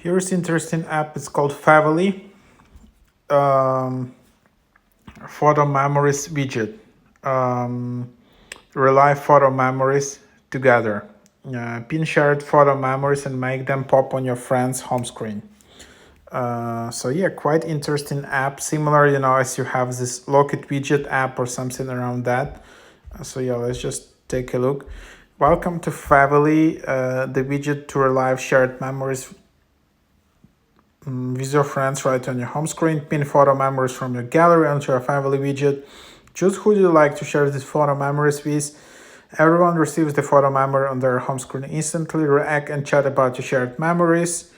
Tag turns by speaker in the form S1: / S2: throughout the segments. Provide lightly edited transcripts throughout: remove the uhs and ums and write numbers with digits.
S1: Here's interesting app. It's called Favily. Photo memories widget. Relive photo memories together. Pin shared photo memories and make them pop on your friend's home screen. So yeah, quite interesting app. Similar, as you have this Locket widget app or something around that. So yeah, let's just take a look. Welcome to Favily, the widget to relive shared memories with your friends right on your home screen. Pin photo memories from your gallery onto your Favily widget. Choose who you like to share these photo memories with. Everyone receives the photo memory on their home screen instantly. React and chat about your shared memories.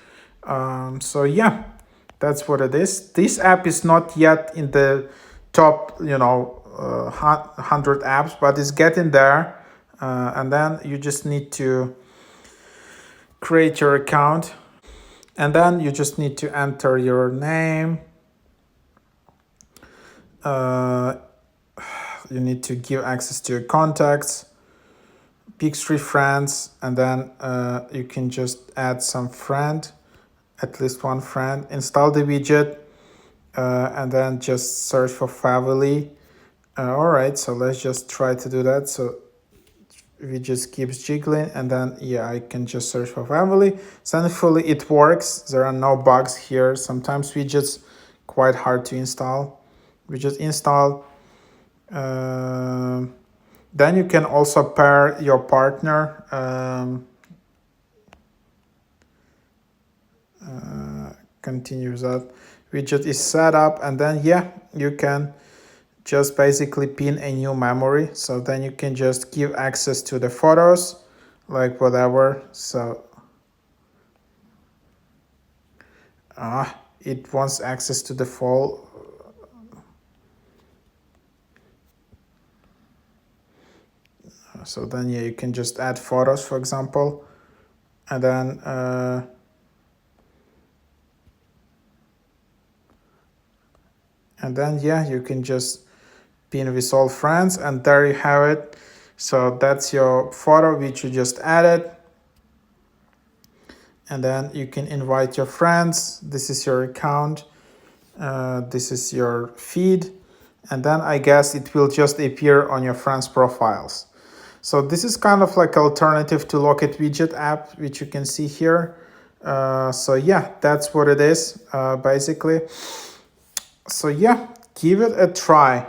S1: So yeah, that's what it is. This app is not yet in the top, 100 apps, but it's getting there. And then you just need to create your account. And then you just need to enter your name. You need to give access to your contacts, pick 3 friends, and then you can just add some friend, at least one friend, install the widget, and then just search for Favily. All right, so let's just try to do that. So widget keeps jiggling, and then yeah, I can just search for Favily. Thankfully it works. There are no bugs here. Sometimes widgets quite hard to install. Widget install. Then you can also pair your partner. Continue that. Widget is set up, and then yeah, you can just basically pin a new memory. So then you can just give access to the photos, like whatever. So it wants access to the full. So then yeah, you can just add photos, for example, and then yeah, you can just pin with all friends, and there you have it. So that's your photo which you just added, and then you can invite your friends. This is your account, this is your feed, and then I guess it will just appear on your friends' profiles. So this is kind of like alternative to Locket widget app, which you can see here. So yeah, that's what it is, basically. So yeah, give it a try.